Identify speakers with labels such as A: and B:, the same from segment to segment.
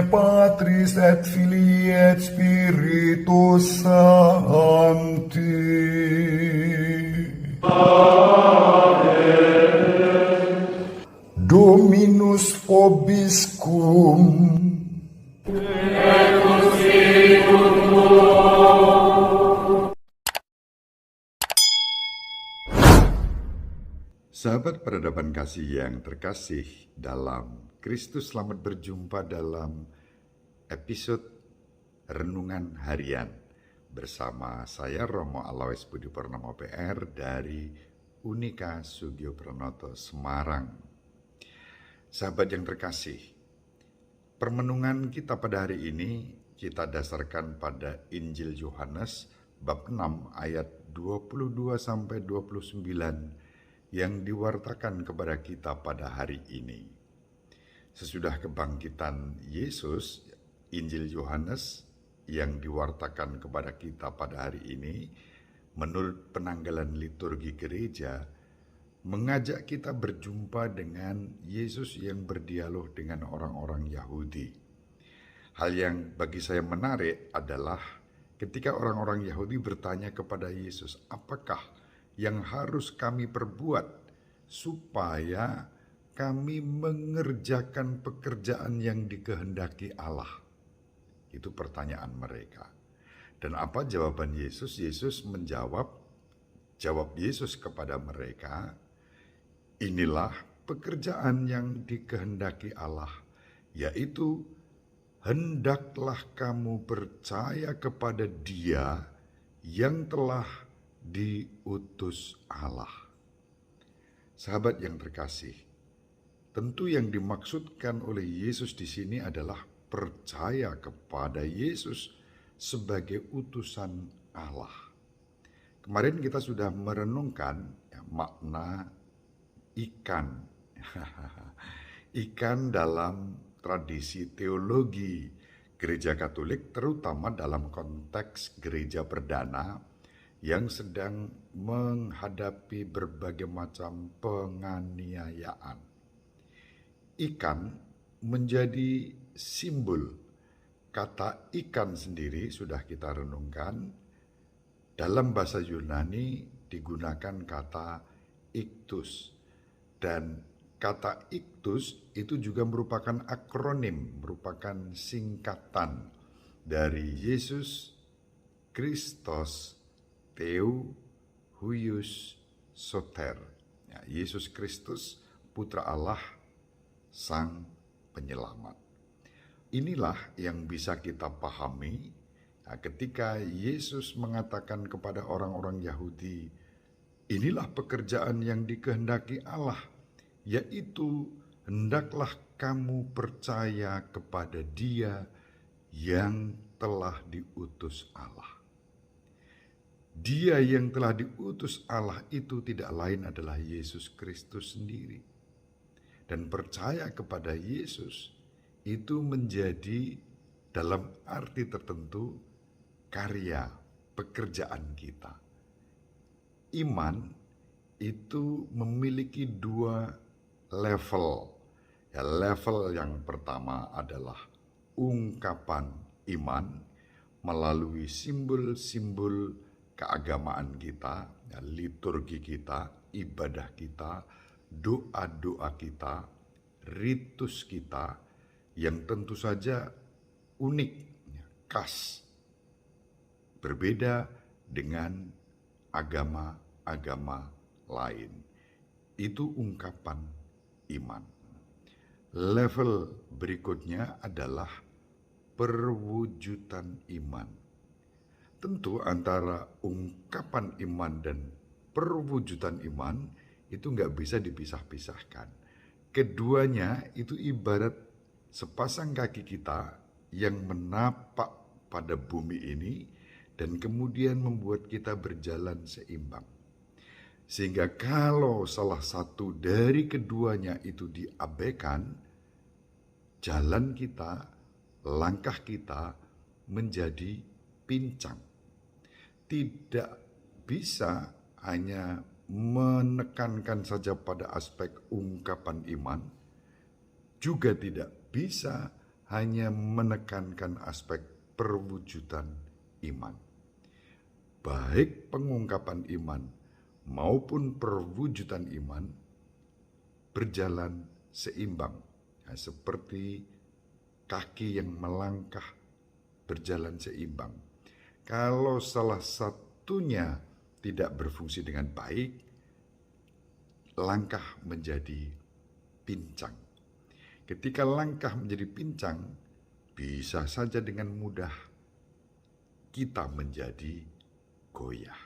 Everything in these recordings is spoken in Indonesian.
A: Patris et Filii et Spiritus Sancti. Dominus vobiscum.
B: Sahabat peradaban kasih yang terkasih dalam Kristus, selamat berjumpa dalam episode Renungan Harian bersama saya Romo Alois Budi Purnomo PR dari Unika Sugio Pranoto Semarang. Sahabat yang terkasih, permenungan kita pada hari ini kita dasarkan pada Injil Yohanes bab 6 ayat 22 sampai 29 yang diwartakan kepada kita pada hari ini. Sesudah kebangkitan Yesus, Injil Yohanes yang diwartakan kepada kita pada hari ini, menurut penanggalan liturgi gereja, mengajak kita berjumpa dengan Yesus yang berdialog dengan orang-orang Yahudi. Hal yang bagi saya menarik adalah ketika orang-orang Yahudi bertanya kepada Yesus, apakah yang harus kami perbuat supaya kami mengerjakan pekerjaan yang dikehendaki Allah? Itu pertanyaan mereka. Dan apa jawaban Yesus? Yesus jawab Yesus kepada mereka, inilah pekerjaan yang dikehendaki Allah, yaitu hendaklah kamu percaya kepada Dia yang telah diutus Allah. Sahabat yang terkasih, tentu yang dimaksudkan oleh Yesus di sini adalah percaya kepada Yesus sebagai utusan Allah. Kemarin kita sudah merenungkan makna ikan. Ikan dalam tradisi teologi Gereja Katolik, terutama dalam konteks gereja perdana yang sedang menghadapi berbagai macam penganiayaan. Ikan menjadi simbol. Kata ikan sendiri sudah kita renungkan. Dalam bahasa Yunani digunakan kata iktus. Dan kata iktus itu juga merupakan akronim, merupakan singkatan dari Yesus Kristus Theou Huios Soter. Ya, Yesus Kristus, Putra Allah, Sang Penyelamat. Inilah yang bisa kita pahami ketika Yesus mengatakan kepada orang-orang Yahudi, inilah pekerjaan yang dikehendaki Allah, yaitu hendaklah kamu percaya kepada Dia yang telah diutus Allah. Dia yang telah diutus Allah itu tidak lain adalah Yesus Kristus sendiri. Dan percaya kepada Yesus itu menjadi dalam arti tertentu karya pekerjaan kita. Iman itu memiliki dua level. Ya, level yang pertama adalah ungkapan iman melalui simbol-simbol keagamaan kita, ya, liturgi kita, ibadah kita, doa-doa kita, ritus kita yang tentu saja unik, ya, khas, berbeda dengan agama-agama lain. Itu ungkapan iman. Level berikutnya adalah perwujudan iman. Tentu antara ungkapan iman dan perwujudan iman itu nggak bisa dipisah-pisahkan. Keduanya itu ibarat sepasang kaki kita yang menapak pada bumi ini dan kemudian membuat kita berjalan seimbang. Sehingga kalau salah satu dari keduanya itu diabaikan, jalan kita, langkah kita menjadi pincang. Tidak bisa hanya menekankan saja pada aspek ungkapan iman, juga tidak bisa hanya menekankan aspek perwujudan iman. Baik pengungkapan iman maupun perwujudan iman berjalan seimbang, seperti kaki yang melangkah berjalan seimbang. Kalau salah satunya tidak berfungsi dengan baik, langkah menjadi pincang. Ketika langkah menjadi pincang, bisa saja dengan mudah kita menjadi goyah.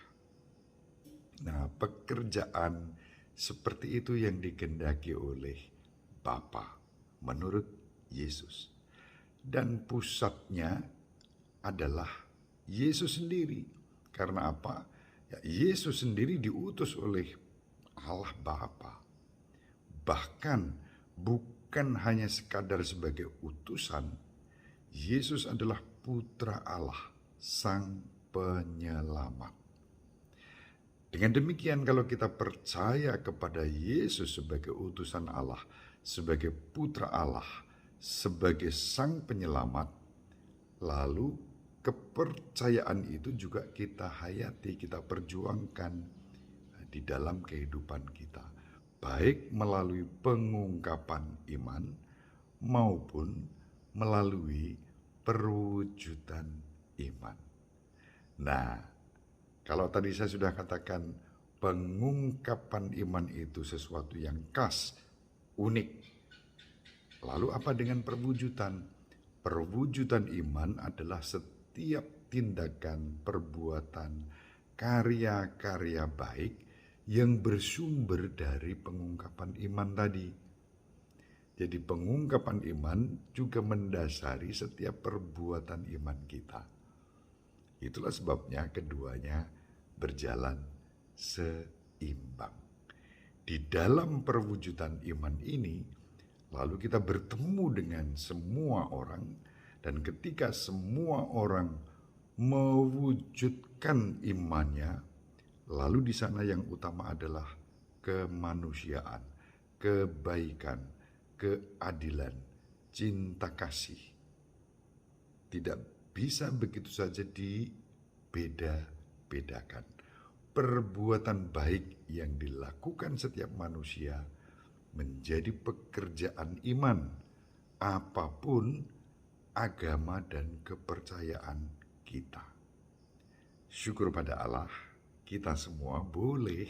B: Nah, pekerjaan seperti itu yang dikehendaki oleh Bapa menurut Yesus. Dan pusatnya adalah Yesus sendiri. Karena apa? Ya, Yesus sendiri diutus oleh Allah Bapa. Bahkan bukan hanya sekadar sebagai utusan, Yesus adalah Putra Allah, Sang Penyelamat. Dengan demikian, kalau kita percaya kepada Yesus sebagai utusan Allah, sebagai Putra Allah, sebagai Sang Penyelamat, lalu kepercayaan itu juga kita hayati, kita perjuangkan di dalam kehidupan kita, baik melalui pengungkapan iman maupun melalui perwujudan iman. Nah, kalau tadi saya sudah katakan pengungkapan iman itu sesuatu yang khas, unik. Lalu apa dengan perwujudan? Perwujudan iman adalah setiap tindakan, perbuatan, karya-karya baik yang bersumber dari pengungkapan iman tadi. Jadi pengungkapan iman juga mendasari setiap perbuatan iman kita. Itulah sebabnya keduanya berjalan seimbang. Di dalam perwujudan iman ini, lalu kita bertemu dengan semua orang, dan ketika semua orang mewujudkan imannya, lalu di sana yang utama adalah kemanusiaan, kebaikan, keadilan, cinta kasih. Tidak bisa begitu saja dibeda-bedakan. Perbuatan baik yang dilakukan setiap manusia menjadi pekerjaan iman, apapun agama dan kepercayaan kita. Syukur pada Allah, kita semua boleh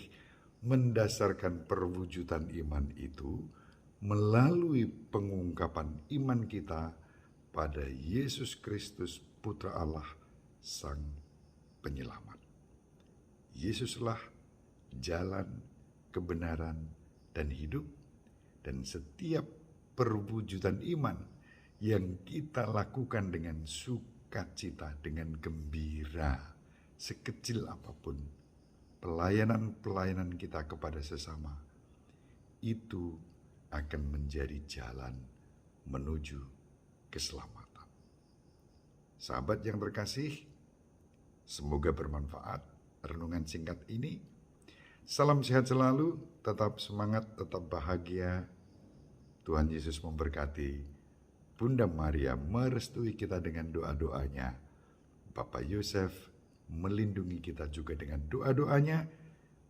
B: mendasarkan perwujudan iman itu melalui pengungkapan iman kita pada Yesus Kristus, Putra Allah, Sang Penyelamat. Yesuslah jalan, kebenaran, dan hidup, dan setiap perwujudan iman yang kita lakukan dengan sukacita, dengan gembira, sekecil apapun, pelayanan-pelayanan kita kepada sesama, itu akan menjadi jalan menuju keselamatan. Sahabat yang terkasih, semoga bermanfaat renungan singkat ini. Salam sehat selalu, tetap semangat, tetap bahagia. Tuhan Yesus memberkati. Bunda Maria merestui kita dengan doa-doanya. Bapak Yosef melindungi kita juga dengan doa-doanya.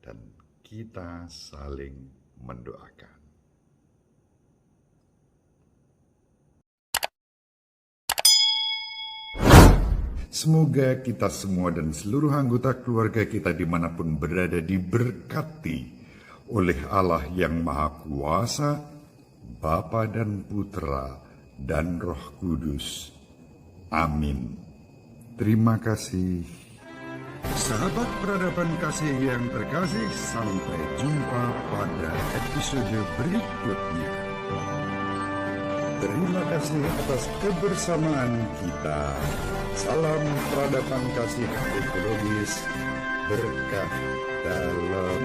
B: Dan kita saling mendoakan. Semoga kita semua dan seluruh anggota keluarga kita dimanapun berada diberkati oleh Allah yang Maha Kuasa, Bapa dan Putra dan Roh Kudus. Amin. Terima kasih. Sahabat peradaban kasih yang terkasih, sampai jumpa pada episode berikutnya. Terima kasih atas kebersamaan kita. Salam peradaban kasih ekologis, berkah dalam